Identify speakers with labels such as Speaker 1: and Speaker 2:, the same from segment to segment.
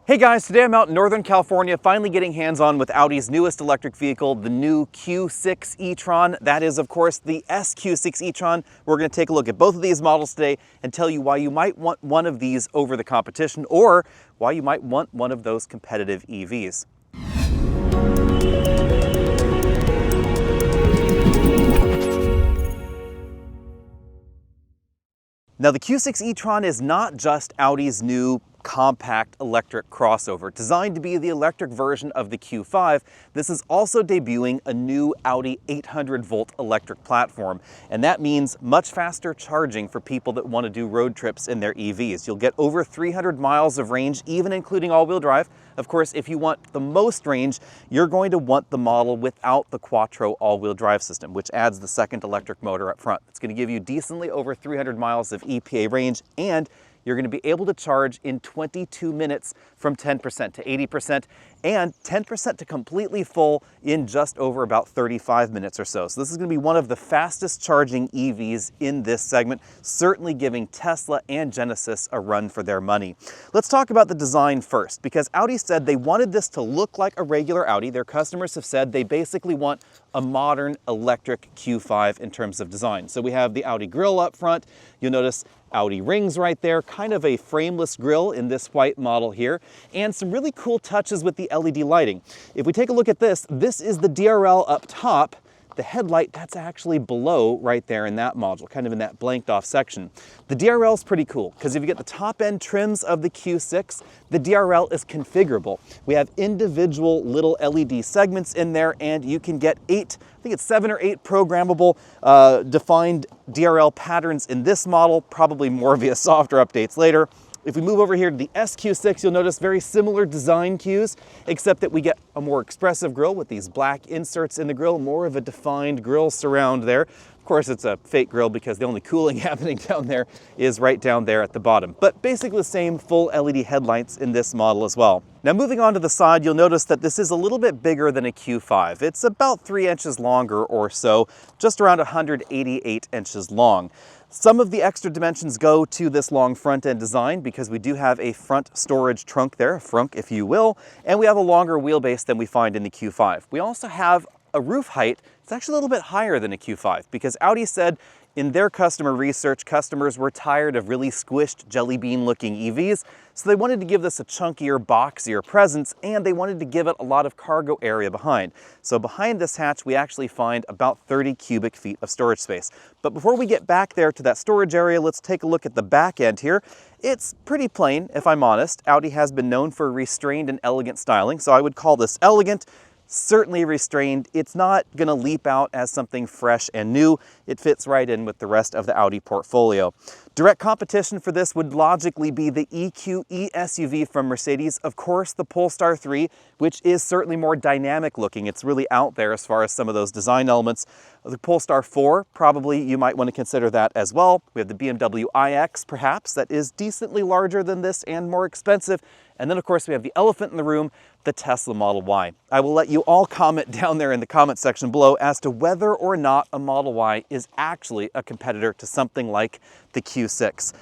Speaker 1: Hey guys, today I'm out in Northern California finally getting hands-on with Audi's newest electric vehicle, the new Q6 e-Tron. That is, of course, the SQ6 e-Tron. We're going to take a look at both of these models today and tell you why you might want one of these over the competition or why you might want one of those competitive EVs. Now, the Q6 e-Tron is not just Audi's new compact electric crossover. Designed to be the electric version of the Q5, this is also debuting a new Audi 800-volt electric platform. And that means much faster charging for people that want to do road trips in their EVs. You'll get over 300 miles of range, even including all-wheel drive. Of course, if you want the most range, you're going to want the model without the Quattro all-wheel drive system, which adds the second electric motor up front. It's going to give you decently over 300 miles of EPA range, and you're going to be able to charge in 22 minutes from 10% to 80% and 10% to completely full in just over about 35 minutes or so. So this is going to be one of the fastest charging EVs in this segment, certainly giving Tesla and Genesis a run for their money. Let's talk about the design first, because Audi said they wanted this to look like a regular Audi. Their customers have said they basically want a modern electric Q5 in terms of design. So we have the Audi grille up front. You'll notice Audi rings right there, kind of a frameless grille in this white model here, and some really cool touches with the LED lighting. If we take a look at this, this is the DRL up top. The headlight, that's actually below right there in that module, kind of in that blanked off section. The DRL is pretty cool because if you get the top end trims of the Q6, the DRL is configurable. We have individual little LED segments in there, and you can get I think it's 7 or 8 programmable defined DRL patterns in this model, probably more via software updates later. If we move over here to the SQ6, you'll notice very similar design cues, except that we get a more expressive grille with these black inserts in the grille, more of a defined grille surround there. Of course, it's a fake grille because the only cooling happening down there is right down there at the bottom. But basically the same full LED headlights in this model as well. Now moving on to the side, you'll notice that this is a little bit bigger than a Q5. It's about 3 inches longer or so, just around 188 inches long. Some of the extra dimensions go to this long front end design because we do have a front storage trunk there, a frunk if you will, and we have a longer wheelbase than we find in the Q5. We also have a roof height. It's actually a little bit higher than a Q5 because Audi said in their customer research, customers were tired of really squished jelly bean looking EVs, so they wanted to give this a chunkier, boxier presence, and they wanted to give it a lot of cargo area behind. So behind this hatch, we actually find about 30 cubic feet of storage space. But before we get back there to that storage area, let's take a look at the back end here. It's pretty plain, if I'm honest. Audi has been known for restrained and elegant styling, so I would call this elegant. Certainly restrained. It's not going to leap out as something fresh and new. It fits right in with the rest of the Audi portfolio. Direct competition for this would logically be the EQE SUV from Mercedes. Of course, the Polestar 3, which is certainly more dynamic looking. It's really out there as far as some of those design elements. The Polestar 4, probably you might want to consider that as well. We have the BMW iX, perhaps, that is decently larger than this and more expensive. And then, of course, we have the elephant in the room, the Tesla Model Y. I will let you all comment down there in the comment section below as to whether or not a Model Y is actually a competitor to something like the Q6.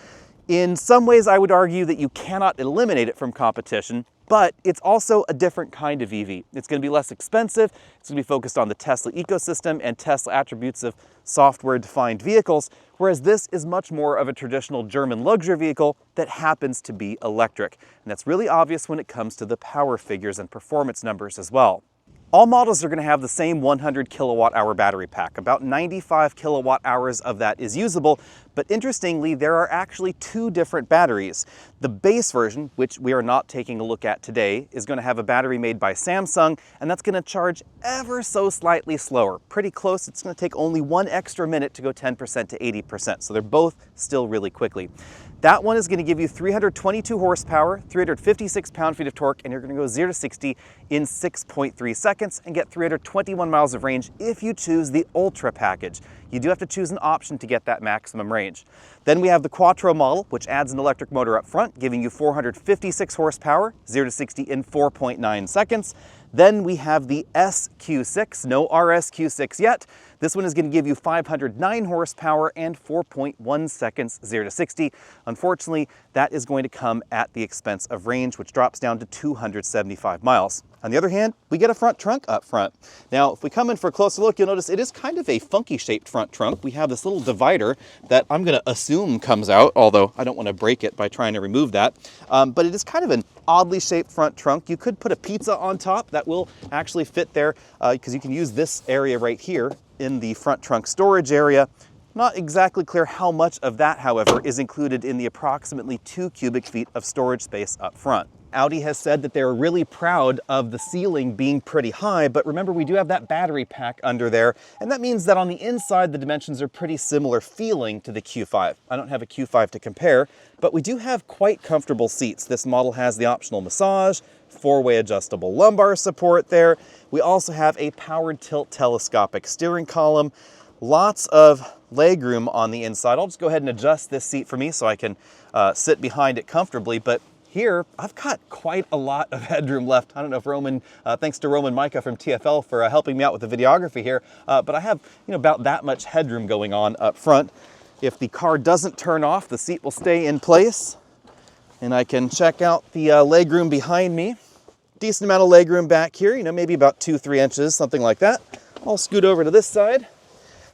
Speaker 1: In some ways, I would argue that you cannot eliminate it from competition, but it's also a different kind of EV. It's going to be less expensive, it's going to be focused on the Tesla ecosystem and Tesla attributes of software-defined vehicles, whereas this is much more of a traditional German luxury vehicle that happens to be electric. And that's really obvious when it comes to the power figures and performance numbers as well. All models are going to have the same 100 kilowatt hour battery pack. About 95 kilowatt hours of that is usable, but interestingly, there are actually 2 different batteries. The base version, which we are not taking a look at today, is going to have a battery made by Samsung, and that's going to charge ever so slightly slower. Pretty close. It's going to take only 1 extra minute to go 10% to 80%, so they're both still really quickly. That one is going to give you 322 horsepower, 356 pound-feet of torque, and you're going to go 0 to 60 in 6.3 seconds and get 321 miles of range if you choose the Ultra package. You do have to choose an option to get that maximum range. Then we have the Quattro model, which adds an electric motor up front, giving you 456 horsepower, 0 to 60 in 4.9 seconds. Then we have the SQ6, no RSQ6 yet. This one is going to give you 509 horsepower and 4.1 seconds, 0 to 60. Unfortunately, that is going to come at the expense of range, which drops down to 275 miles. On the other hand, we get a front trunk up front. Now, if we come in for a closer look, you'll notice it is kind of a funky shaped front trunk. We have this little divider that I'm going to assume comes out, although I don't want to break it by trying to remove that. But it is kind of an oddly shaped front trunk. You could put a pizza on top that will actually fit there because you can use this area right here in the front trunk storage area. Not exactly clear how much of that, however, is included in the approximately 2 cubic feet of storage space up front. Audi has said that they're really proud of the ceiling being pretty high, but remember we do have that battery pack under there, and that means that on the inside the dimensions are pretty similar feeling to the Q5. I don't have a Q5 to compare, but we do have quite comfortable seats. This model has the optional massage, 4-way adjustable lumbar support there. We also have a powered tilt telescopic steering column, lots of legroom on the inside. I'll just go ahead and adjust this seat for me so I can sit behind it comfortably, but here, I've got quite a lot of headroom left. I don't know if Roman, thanks to Roman Micah from TFL for helping me out with the videography here, but I have about that much headroom going on up front. If the car doesn't turn off, the seat will stay in place, and I can check out the legroom behind me. Decent amount of legroom back here, maybe about 2-3 inches, something like that. I'll scoot over to this side.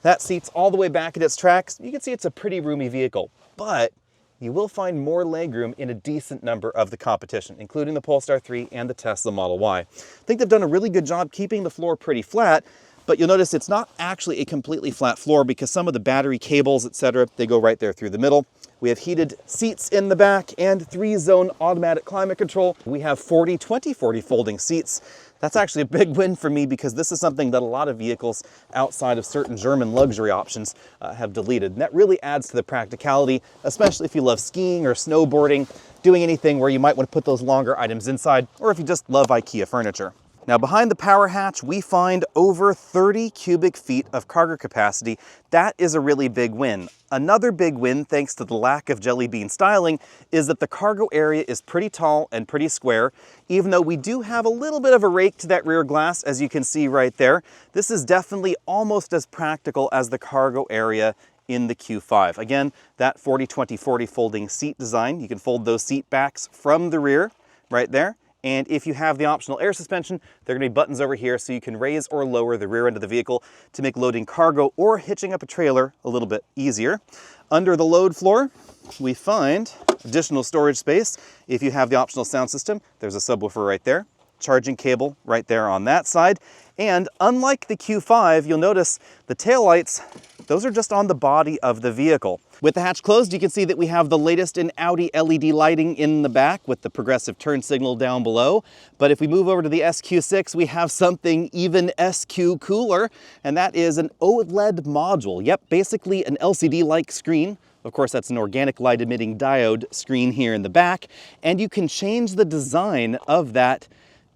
Speaker 1: That seat's all the way back at its tracks. You can see it's a pretty roomy vehicle, but you will find more legroom in a decent number of the competition, including the Polestar 3 and the Tesla Model Y. I think they've done a really good job keeping the floor pretty flat, but you'll notice it's not actually a completely flat floor because some of the battery cables, etc., they go right there through the middle. We have heated seats in the back and 3-zone automatic climate control. We have 40/20/40 folding seats. That's actually a big win for me because this is something that a lot of vehicles outside of certain German luxury options have deleted. And that really adds to the practicality, especially if you love skiing or snowboarding, doing anything where you might want to put those longer items inside, or if you just love IKEA furniture. Now behind the power hatch, we find over 30 cubic feet of cargo capacity. That is a really big win. Another big win, thanks to the lack of jelly bean styling, is that the cargo area is pretty tall and pretty square, even though we do have a little bit of a rake to that rear glass, as you can see right there. This is definitely almost as practical as the cargo area in the Q5. Again, that 40/20/40 folding seat design, you can fold those seat backs from the rear right there. And if you have the optional air suspension, there are going to be buttons over here so you can raise or lower the rear end of the vehicle to make loading cargo or hitching up a trailer a little bit easier. Under the load floor, we find additional storage space. If you have the optional sound system, there's a subwoofer right there, charging cable right there on that side. And unlike the Q5, you'll notice the taillights, those are just on the body of the vehicle. With the hatch closed, you can see that we have the latest in Audi LED lighting in the back with the progressive turn signal down below. But if we move over to the SQ6, we have something even SQ cooler, and that is an OLED module. Yep, basically an LCD-like screen. Of course, that's an organic light emitting diode screen here in the back, and you can change the design of that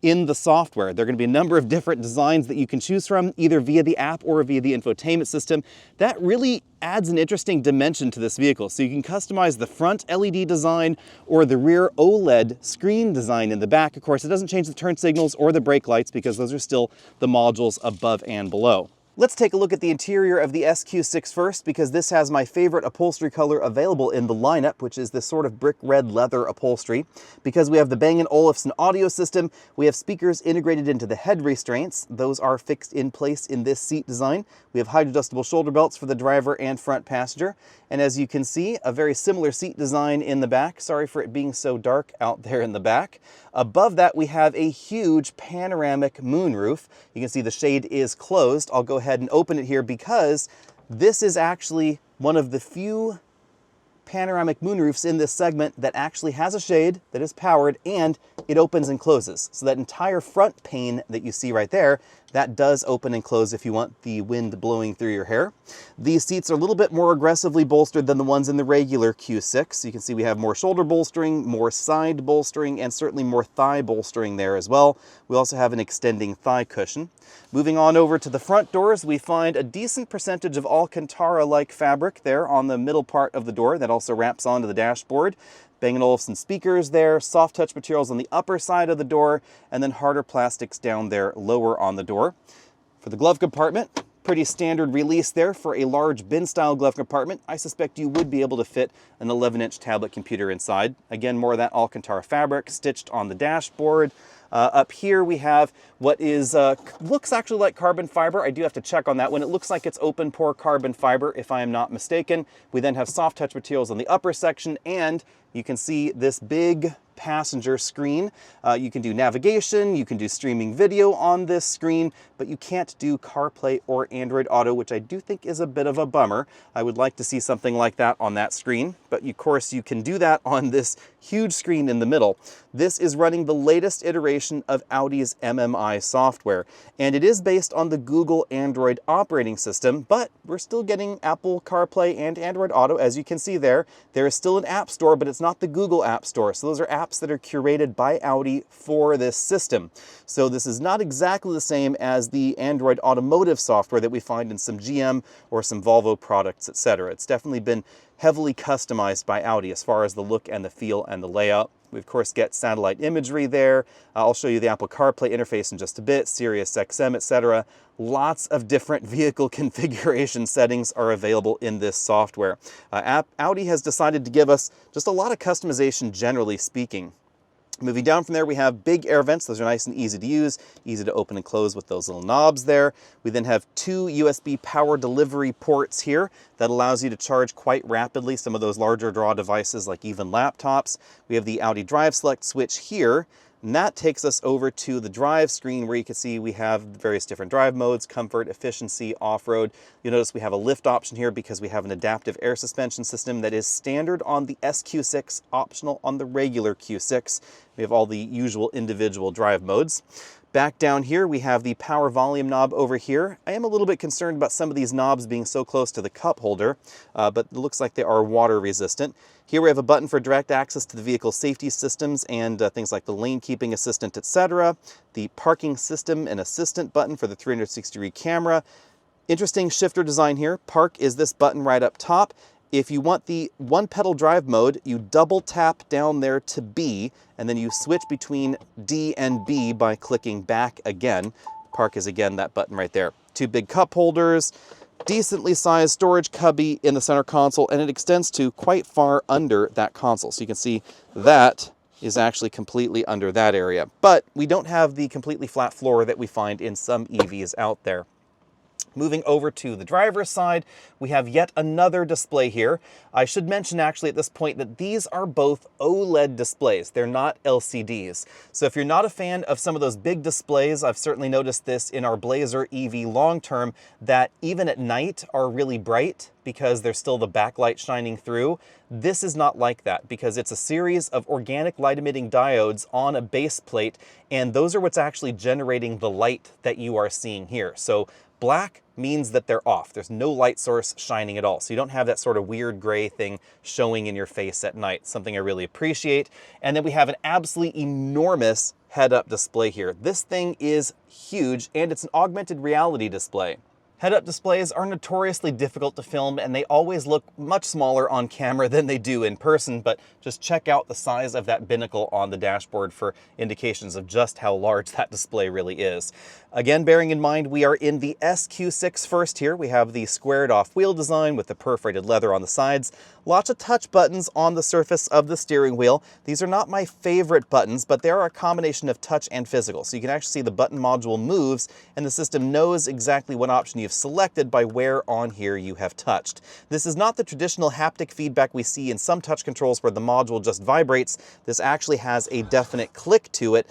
Speaker 1: in the software. There are going to be a number of different designs that you can choose from, either via the app or via the infotainment system. That really adds an interesting dimension to this vehicle. So you can customize the front LED design or the rear OLED screen design in the back. Of course, it doesn't change the turn signals or the brake lights because those are still the modules above and below. Let's take a look at the interior of the SQ6 first, because this has my favorite upholstery color available in the lineup, which is this sort of brick red leather upholstery. Because we have the Bang & Olufsen audio system, we have speakers integrated into the head restraints. Those are fixed in place in this seat design. We have height adjustable shoulder belts for the driver and front passenger. And as you can see, a very similar seat design in the back. Sorry for it being so dark out there in the back. Above that, we have a huge panoramic moonroof. You can see the shade is closed. I'll go ahead and open it here because this is actually one of the few panoramic moonroofs in this segment that actually has a shade that is powered and it opens and closes. So that entire front pane that you see right there, That does open and close if you want the wind blowing through your hair. These seats are a little bit more aggressively bolstered than the ones in the regular Q6. You can see we have more shoulder bolstering, more side bolstering, and certainly more thigh bolstering there as well. We also have an extending thigh cushion. Moving on over to the front doors, we find a decent percentage of Alcantara-like fabric there on the middle part of the door that also wraps onto the dashboard. Bang & Olufsen speakers there, soft touch materials on the upper side of the door, and then harder plastics down there lower on the door. For the glove compartment, pretty standard release there for a large bin-style glove compartment. I suspect you would be able to fit an 11-inch tablet computer inside. Again, more of that Alcantara fabric stitched on the dashboard. Up here we have what is looks actually like carbon fiber. I do have to check on that one. It looks like it's open pore carbon fiber, if I am not mistaken. We then have soft touch materials on the upper section, and you can see this big passenger screen. You can do navigation, you can do streaming video on this screen, but you can't do CarPlay or Android Auto, which I do think is a bit of a bummer. I would like to see something like that on that screen, but of course you can do that on this huge screen in the middle. This is running the latest iteration of Audi's MMI software, and it is based on the Google Android operating system, but we're still getting Apple CarPlay and Android Auto. As you can see there, there is still an app store, but it's not the Google App Store. So those are apps that are curated by Audi for this system. So this is not exactly the same as the Android automotive software that we find in some GM or some Volvo products, etc. It's definitely been heavily customized by Audi as far as the look and the feel and the layout. We of course get satellite imagery there. I'll show you the Apple CarPlay interface in just a bit, Sirius XM, etc. Lots of different vehicle configuration settings are available in this software. Audi has decided to give us just a lot of customization, generally speaking. Moving down from there, we have big air vents. Those are nice and easy to use, easy to open and close with those little knobs there. We then have 2 USB power delivery ports here that allows you to charge quite rapidly some of those larger draw devices like even laptops. We have the Audi Drive Select switch here, and that takes us over to the drive screen where you can see we have various different drive modes: comfort, efficiency, off-road. You'll notice we have a lift option here because we have an adaptive air suspension system that is standard on the SQ6, optional on the regular Q6. We have all the usual individual drive modes. Back down here, we have the power volume knob over here. I am a little bit concerned about some of these knobs being so close to the cup holder, but it looks like they are water resistant. Here we have a button for direct access to the vehicle safety systems and things like the lane keeping assistant, etc. The parking system and assistant button for the 360-degree camera. Interesting shifter design here. Park is this button right up top. If you want the one pedal drive mode, you double tap down there to B, and then you switch between D and B by clicking back again. Park is again that button right there. 2 big cup holders, decently sized storage cubby in the center console, and it extends to quite far under that console. So you can see that is actually completely under that area. But we don't have the completely flat floor that we find in some EVs out there. Moving over to the driver's side, we have yet another display here. I should mention actually at this point that these are both OLED displays. They're not LCDs. So if you're not a fan of some of those big displays, I've certainly noticed this in our Blazer EV long-term, that even at night are really bright because there's still the backlight shining through. This is not like that because it's a series of organic light-emitting diodes on a base plate, and those are what's actually generating the light that you are seeing here. So black means that they're off. There's no light source shining at all. So you don't have that sort of weird gray thing showing in your face at night, something I really appreciate. And then we have an absolutely enormous head-up display here. This thing is huge, and it's an augmented reality display. Head-up displays are notoriously difficult to film, and they always look much smaller on camera than they do in person, but just check out the size of that binnacle on the dashboard for indications of just how large that display really is. Again, bearing in mind we are in the SQ6 first here. We have the squared off wheel design with the perforated leather on the sides. Lots of touch buttons on the surface of the steering wheel. These are not my favorite buttons, but they are a combination of touch and physical. So you can actually see the button module moves, and the system knows exactly what option you've selected by where on here you have touched. This is not the traditional haptic feedback we see in some touch controls where the module just vibrates. This actually has a definite click to it,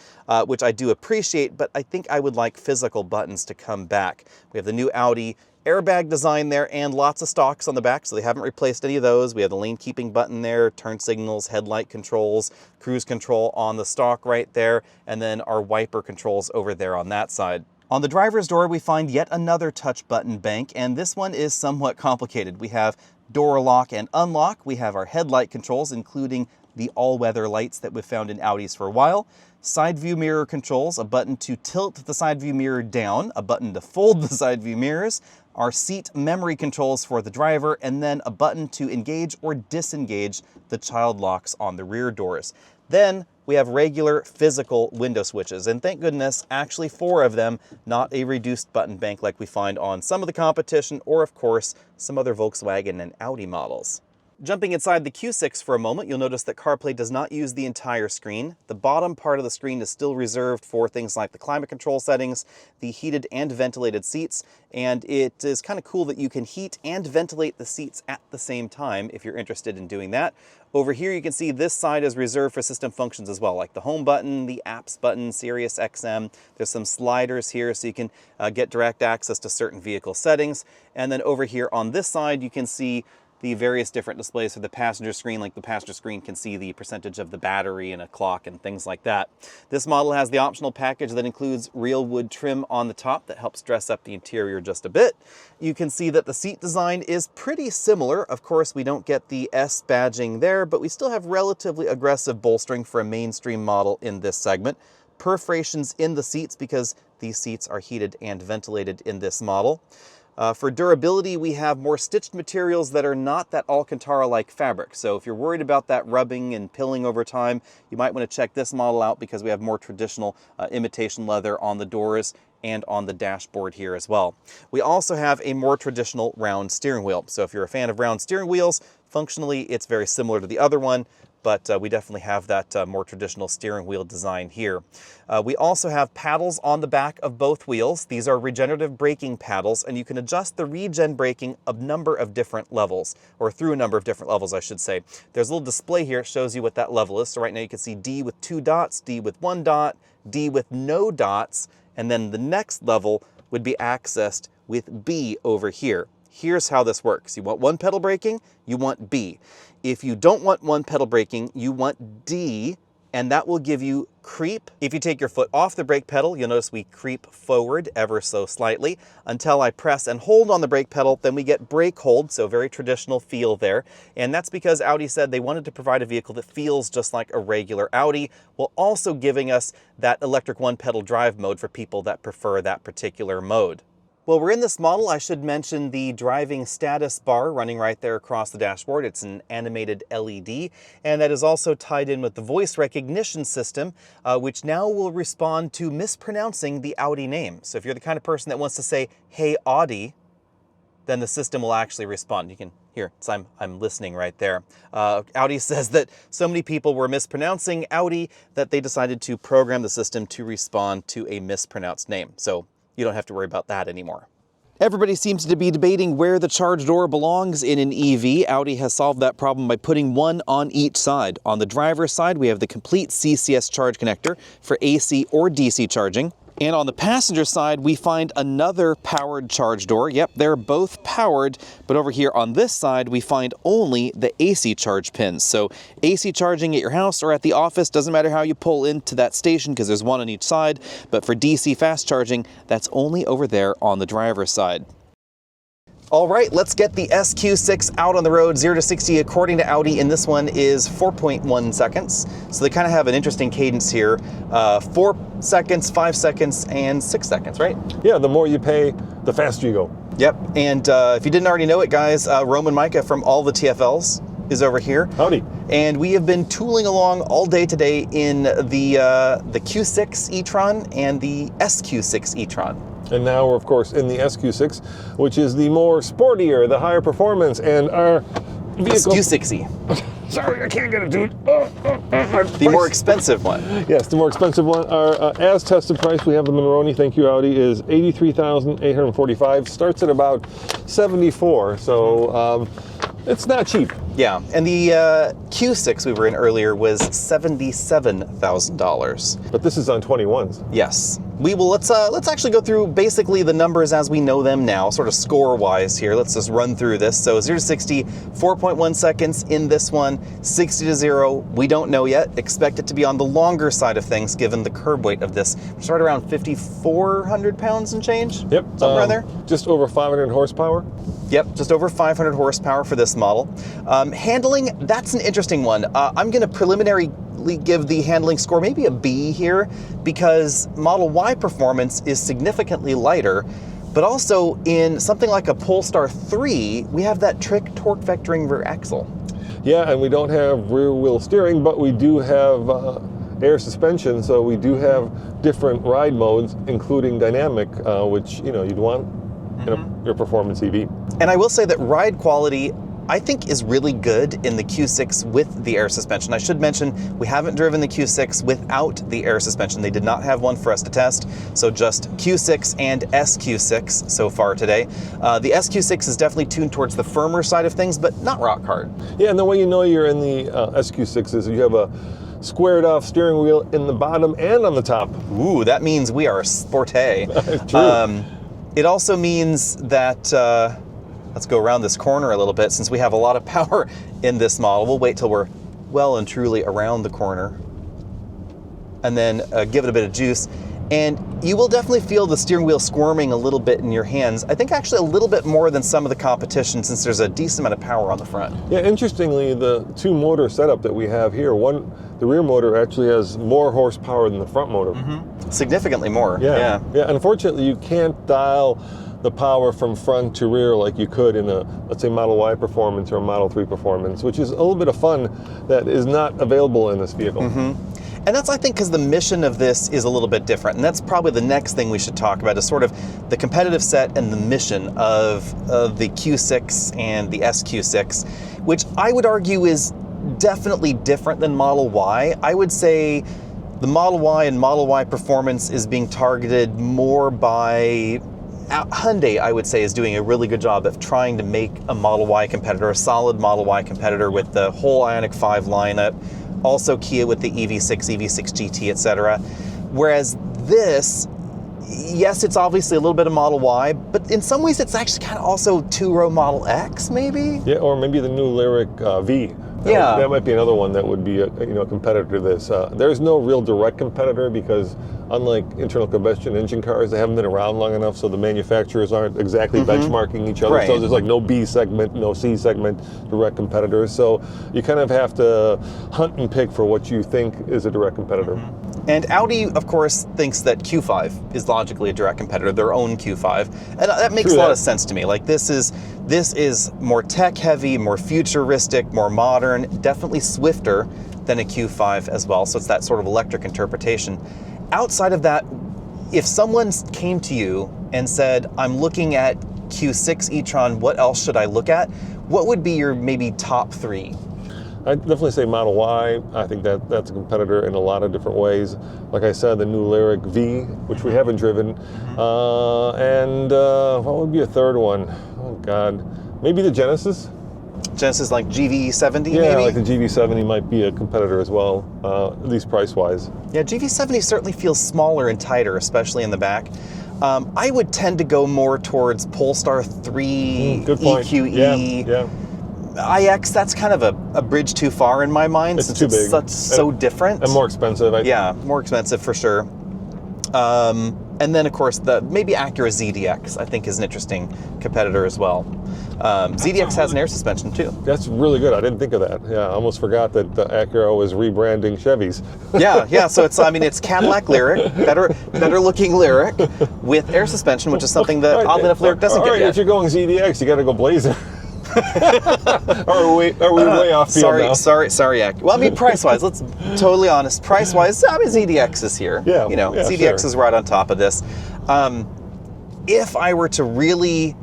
Speaker 1: which I do appreciate, but I think I would like physical buttons to come back. We have the new Audi airbag design there and lots of stalks on the back, so they haven't replaced any of those. We have the lane keeping button there, turn signals, headlight controls, cruise control on the stalk right there, and then our wiper controls over there on that side. On the driver's door, we find yet another touch button bank, and this one is somewhat complicated. We have door lock and unlock. We have our headlight controls, including the all-weather lights that we've found in Audis for a while. Side view mirror controls, a button to tilt the side view mirror down, a button to fold the side view mirrors, our seat memory controls for the driver, and then a button to engage or disengage the child locks on the rear doors. Then we have regular physical window switches, and thank goodness, actually 4 of them, not a reduced button bank like we find on some of the competition, or of course, some other Volkswagen and Audi models. Jumping inside the Q6 for a moment, you'll notice that CarPlay does not use the entire screen. The bottom part of the screen is still reserved for things like the climate control settings, the heated and ventilated seats, and it is kind of cool that you can heat and ventilate the seats at the same time if you're interested in doing that. Over here you can see this side is reserved for system functions as well, like the home button, the apps button, Sirius XM. There's some sliders here so you can get direct access to certain vehicle settings. And then over here on this side you can see the various different displays for the passenger screen, like the passenger screen can see the percentage of the battery and a clock and things like that. This model has the optional package that includes real wood trim on the top that helps dress up the interior just a bit. You can see that the seat design is pretty similar. Of course, we don't get the S badging there, but we still have relatively aggressive bolstering for a mainstream model in this segment. Perforations in the seats because these seats are heated and ventilated in this model. For durability, we have more stitched materials that are not that Alcantara-like fabric. So if you're worried about that rubbing and pilling over time, you might want to check this model out because we have more traditional imitation leather on the doors and on the dashboard here as well. We also have a more traditional round steering wheel. So if you're a fan of round steering wheels, functionally it's very similar to the other one, but we definitely have that more traditional steering wheel design here. We also have paddles on the back of both wheels. These are regenerative braking paddles, and you can adjust the regen braking a number of different levels, or through a number of different levels, I should say. There's a little display here that shows you what that level is. So right now you can see D with 2 dots, D with 1 dot, D with no dots, and then the next level would be accessed with B over here. Here's how this works. You want 1 pedal braking, you want B. If you don't want 1 pedal braking, you want D, and that will give you creep. If you take your foot off the brake pedal, you'll notice we creep forward ever so slightly until I press and hold on the brake pedal, then we get brake hold, so very traditional feel there. And that's because Audi said they wanted to provide a vehicle that feels just like a regular Audi, while also giving us that electric 1-pedal drive mode for people that prefer that particular mode. While we're in this model, I should mention the driving status bar running right there across the dashboard. It's an animated LED, and that is also tied in with the voice recognition system, which now will respond to mispronouncing the Audi name. So if you're the kind of person that wants to say, "Hey Audi," then the system will actually respond. You can hear, so I'm listening right there. Audi says that so many people were mispronouncing Audi that they decided to program the system to respond to a mispronounced name. So you don't have to worry about that anymore. Everybody seems to be debating where the charge door belongs in an EV. Audi has solved that problem by putting one on each side. On the driver's side, we have the complete CCS charge connector for AC or DC charging. And on the passenger side, we find another powered charge door. Yep, they're both powered, but over here on this side, we find only the AC charge pins. So AC charging at your house or at the office, doesn't matter how you pull into that station because there's one on each side, but for DC fast charging, that's only over there on the driver's side. All right, let's get the SQ6 out on the road. 0 to 60, according to Audi, in this one is 4.1 seconds. So they kind of have an interesting cadence here. 4 seconds, 5 seconds, and 6 seconds, right?
Speaker 2: Yeah, the more you pay, the faster you go.
Speaker 1: Yep, and if you didn't already know it, guys, Roman Micah from all the TFLs is over here.
Speaker 2: Howdy.
Speaker 1: And we have been tooling along all day today in the Q6 e-Tron and the SQ6 e-Tron.
Speaker 2: And now we're, of course, in the SQ6, which is the more sportier, the higher performance, and our vehicle...
Speaker 1: SQ6E.
Speaker 2: Sorry, I can't get it, dude.
Speaker 1: The more expensive one.
Speaker 2: Yes, the more expensive one. Our as-tested price, we have the Monroney, thank you, Audi, is $83,845. Starts at about $74, so it's not cheap.
Speaker 1: Yeah, and the Q6 we were in earlier was $77,000.
Speaker 2: But this is on 21s.
Speaker 1: Yes. We will, let's actually go through basically the numbers as we know them now, sort of score-wise here. Let's just run through this. So 0 to 60, 4.1 seconds in this one. 60 to 0, we don't know yet. Expect it to be on the longer side of things given the curb weight of this. It's right around 5,400 pounds and change?
Speaker 2: Yep.
Speaker 1: Somewhere around there?
Speaker 2: Just over 500 horsepower.
Speaker 1: Yep, just over 500 horsepower for this model. Handling, that's an interesting one. I'm going to preliminarily give the handling score maybe a B here, because Model Y performance is significantly lighter, but also in something like a Polestar 3, we have that trick torque vectoring rear axle.
Speaker 2: Yeah, and we don't have rear wheel steering, but we do have air suspension, so we do have different ride modes, including dynamic, which you'd want in your performance EV.
Speaker 1: And I will say that ride quality, I think, is really good in the Q6 with the air suspension. I should mention, we haven't driven the Q6 without the air suspension. They did not have one for us to test, so just Q6 and SQ6 so far today. The SQ6 is definitely tuned towards the firmer side of things, but not rock hard.
Speaker 2: Yeah, and the way you know you're in the SQ6 is you have a squared off steering wheel in the bottom and on the top.
Speaker 1: Ooh, that means we are sporty.
Speaker 2: True.
Speaker 1: It also means that, let's go around this corner a little bit, since we have a lot of power in this model. We'll wait till we're well and truly around the corner, and then give it a bit of juice. And you will definitely feel the steering wheel squirming a little bit in your hands. I think actually a little bit more than some of the competition, since there's a decent amount of power on the front.
Speaker 2: Yeah, interestingly, the two motor setup that we have here, the rear motor actually has more horsepower than the front motor.
Speaker 1: Significantly more.
Speaker 2: Yeah. Unfortunately, you can't dial the power from front to rear like you could in a, let's say, Model Y performance or a Model 3 performance, which is a little bit of fun that is not available in this vehicle.
Speaker 1: And that's, I think, because the mission of this is a little bit different. And that's probably the next thing we should talk about, is sort of the competitive set and the mission of the Q6 and the SQ6, which I would argue is definitely different than Model Y. I would say the Model Y and Model Y performance is being targeted more by Hyundai, I would say, is doing a really good job of trying to make a Model Y competitor, a solid Model Y competitor with the whole Ioniq 5 lineup. Also Kia with the EV6, EV6 GT, etc. Whereas this, yes, it's obviously a little bit of Model Y, but in some ways it's actually kind of also two-row Model X, maybe?
Speaker 2: Yeah, or maybe the new Lyriq V. That might be another one that would be a competitor to this. There's no real direct competitor, because unlike internal combustion engine cars, they haven't been around long enough, so the manufacturers aren't exactly benchmarking each other.
Speaker 1: Right.
Speaker 2: So there's like no B segment, no C segment direct competitors. So you kind of have to hunt and pick for what you think is a direct competitor.
Speaker 1: And Audi, of course, thinks that Q5 is logically a direct competitor, their own Q5. And that makes a lot of sense to me. Like, this is more tech heavy, more futuristic, more modern, definitely swifter than a Q5 as well. So it's that sort of electric interpretation. Outside of that, if someone came to you and said, I'm looking at Q6 e-Tron, what else should I look at? What would be your maybe top three?
Speaker 2: I'd definitely say Model Y. I think that's a competitor in a lot of different ways. Like I said, the new Lyriq V, which we haven't driven. And what would be a third one? Oh, God. Maybe the Genesis?
Speaker 1: Genesis, like GV70 maybe?
Speaker 2: Yeah, like the GV70 might be a competitor as well, at least price-wise.
Speaker 1: Yeah, GV70 certainly feels smaller and tighter, especially in the back. I would tend to go more towards Polestar 3,
Speaker 2: good point.
Speaker 1: EQE.
Speaker 2: Yeah.
Speaker 1: iX, that's kind of a bridge too far in my mind,
Speaker 2: It's
Speaker 1: since
Speaker 2: too
Speaker 1: it's
Speaker 2: big.
Speaker 1: so different.
Speaker 2: And more expensive.
Speaker 1: Yeah, more expensive for sure. And then, of course, maybe Acura ZDX, I think, is an interesting competitor as well. ZDX has an air suspension, too.
Speaker 2: That's really good. I didn't think of that. Yeah, I almost forgot that Acura was rebranding Chevys.
Speaker 1: Yeah. So it's Cadillac Lyriq, better looking Lyriq with air suspension, which is something that oddly enough Lyriq doesn't get yet.
Speaker 2: If you're going ZDX, you got to go Blazer. Are we way off field now?
Speaker 1: Sorry, Acura. Well, I mean, price-wise, let's totally honest. Price-wise, I mean, ZDX is here.
Speaker 2: Yeah,
Speaker 1: ZDX is right on top of this. If I were to really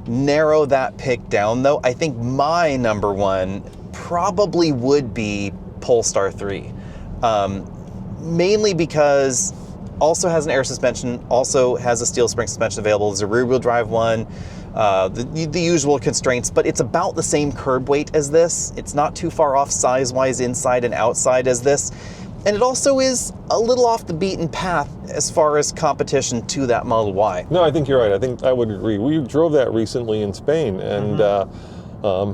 Speaker 1: narrow that pick down, though, I think my number one probably would be Polestar 3. Mainly because also has an air suspension, also has a steel spring suspension available. There's a rear-wheel drive one. the usual constraints, but it's about the same curb weight as this. It's not too far off size-wise inside and outside as this. And it also is a little off the beaten path as far as competition to that Model Y.
Speaker 2: No, I think you're right. I think I would agree. We drove that recently in Spain, and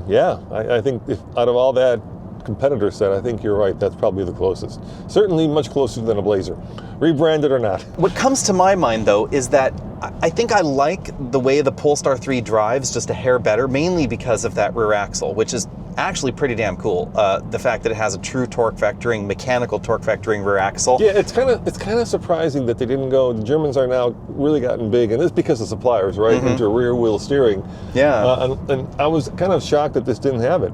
Speaker 2: yeah, I think if, out of all that competitor set, I think you're right. That's probably the closest. Certainly much closer than a Blazer, rebranded or not.
Speaker 1: What comes to my mind, though, is that I think I like the way the Polestar 3 drives just a hair better, mainly because of that rear axle, which is actually pretty damn cool. The fact that it has a true torque vectoring, mechanical torque vectoring rear axle.
Speaker 2: Yeah, it's kind of surprising that they didn't go. The Germans are now really gotten big, and this is because of suppliers, right? Into rear wheel steering.
Speaker 1: Yeah.
Speaker 2: And I was kind of shocked that this didn't have it.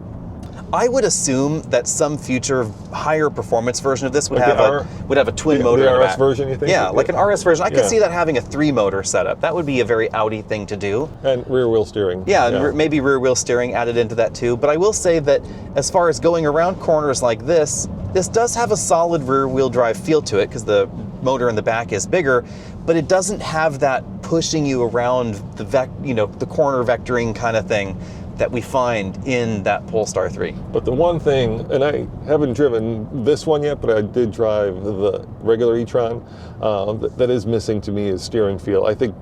Speaker 1: I would assume that some future higher performance version of this would have a twin motor.
Speaker 2: The RS version, you think?
Speaker 1: Yeah, like an RS version. I could see that having a 3-motor setup. That would be a very Audi thing to do.
Speaker 2: And rear wheel steering.
Speaker 1: Yeah, and maybe rear wheel steering added into that too. But I will say that as far as going around corners like this does have a solid rear wheel drive feel to it because the motor in the back is bigger, but it doesn't have that pushing you around the corner vectoring kind of thing that we find in that Polestar 3.
Speaker 2: But the one thing, and I haven't driven this one yet, but I did drive the regular e-Tron, that is missing to me is steering feel. I think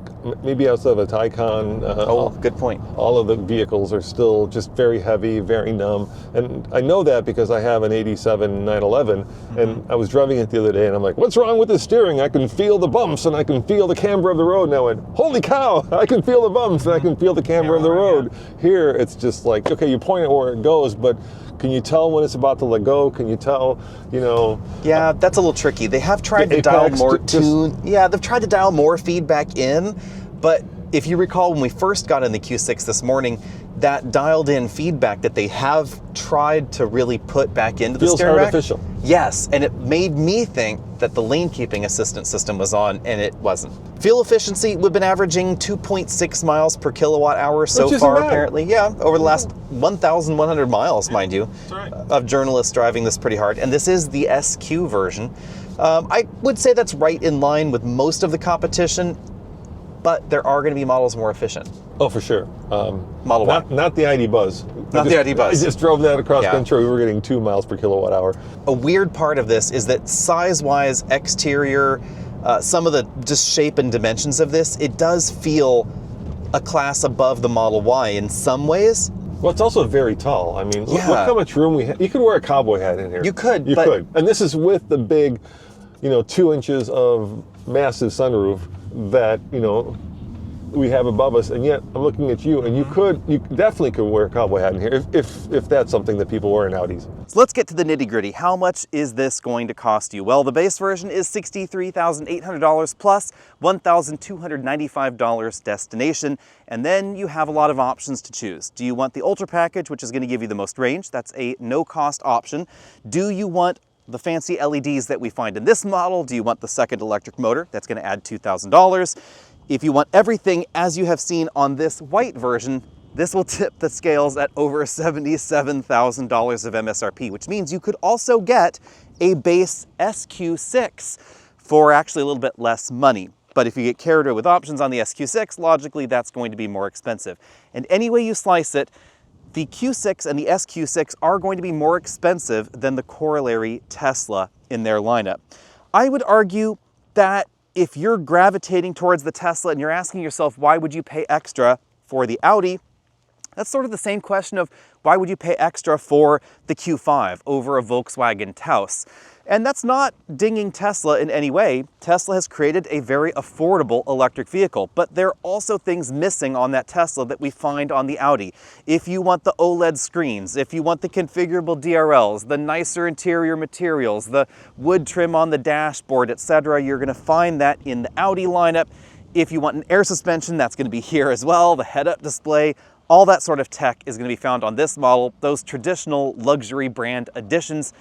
Speaker 2: maybe outside of a Taycan,
Speaker 1: good point.
Speaker 2: All of the vehicles are still just very heavy, very numb. And I know that because I have an 87 911, and I was driving it the other day, and I'm like, what's wrong with the steering? I can feel the bumps, and I can feel the camber of the road. And I went, holy cow, I can feel the bumps, and I can feel the camber of the road. Here, it's just like, okay, you point it where it goes, but can you tell when it's about to let go? Can you tell,
Speaker 1: Yeah, that's a little tricky. They have tried to dial more tune. Yeah, they've tried to dial more feedback in, but if you recall when we first got in the Q6 this morning, that dialed in feedback that they have tried to really put back into the steering rack.
Speaker 2: Feels artificial.
Speaker 1: Yes, and it made me think that the lane keeping assistance system was on, and it wasn't. Fuel efficiency, we've been averaging 2.6 miles per kilowatt hour so far, apparently. Yeah, over the last 1,100 miles, mind you, of journalists driving this pretty hard. And this is the SQ version. I would say that's right in line with most of the competition, but there are going to be models more efficient.
Speaker 2: Oh, for sure.
Speaker 1: Model Y.
Speaker 2: Not the ID Buzz.
Speaker 1: Not the ID Buzz.
Speaker 2: I just drove that across country. We were getting 2 miles per kilowatt hour.
Speaker 1: A weird part of this is that size-wise, exterior, some of the just shape and dimensions of this, it does feel a class above the Model Y in some ways.
Speaker 2: Well, it's also very tall. I mean, look how much room we have. You could wear a cowboy hat in here.
Speaker 1: You could.
Speaker 2: You could. And this is with the big, 2 inches of massive sunroof that, we have above us, and yet I'm looking at you, and you definitely could wear a cowboy hat in here if that's something that people wear in Audis.
Speaker 1: So let's get to the nitty-gritty. How much is this going to cost you? Well, the base version is $63,800 plus $1,295 destination, and then you have a lot of options to choose. Do you want the Ultra package, which is going to give you the most range? That's a no-cost option. Do you want the fancy LEDs that we find in this model? Do you want the second electric motor? That's going to add $2,000. If you want everything as you have seen on this white version, this will tip the scales at over $77,000 of MSRP, which means you could also get a base SQ6 for actually a little bit less money. But if you get carried away with options on the SQ6, logically that's going to be more expensive. And any way you slice it, the Q6 and the SQ6 are going to be more expensive than the corollary Tesla in their lineup. I would argue that if you're gravitating towards the Tesla and you're asking yourself, why would you pay extra for the Audi? That's sort of the same question of why would you pay extra for the Q5 over a Volkswagen Taos? And that's not dinging Tesla in any way. Tesla has created a very affordable electric vehicle, but there are also things missing on that Tesla that we find on the Audi. If you want the OLED screens, if you want the configurable DRLs, the nicer interior materials, the wood trim on the dashboard, etc., you're going to find that in the Audi lineup. If you want an air suspension, that's going to be here as well, the head-up display. All that sort of tech is going to be found on this model, those traditional luxury brand additions.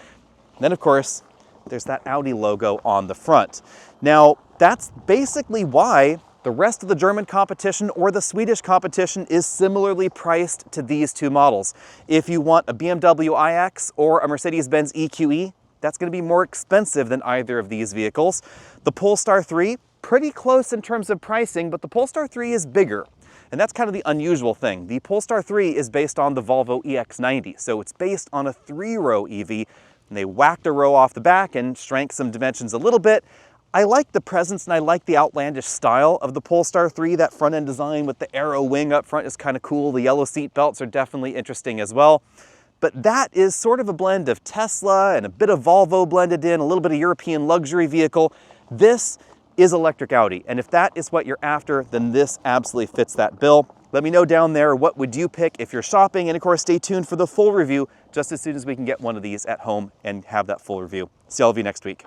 Speaker 1: And then, of course, there's that Audi logo on the front. Now, that's basically why the rest of the German competition or the Swedish competition is similarly priced to these two models. If you want a BMW iX or a Mercedes-Benz EQE, that's going to be more expensive than either of these vehicles. The Polestar 3, pretty close in terms of pricing, but the Polestar 3 is bigger. And that's kind of the unusual thing. The Polestar 3 is based on the Volvo EX90, so it's based on a 3-row EV, and they whacked a row off the back and shrank some dimensions a little bit. I like the presence and I like the outlandish style of the Polestar 3. That front end design with the arrow wing up front is kind of cool. The yellow seat belts are definitely interesting as well. But that is sort of a blend of Tesla and a bit of Volvo blended in, a little bit of European luxury vehicle. This is electric Audi, and if that is what you're after, then this absolutely fits that bill. Let me know down there, what would you pick if you're shopping? And of course, stay tuned for the full review just as soon as we can get one of these at home and have that full review. See all of you next week.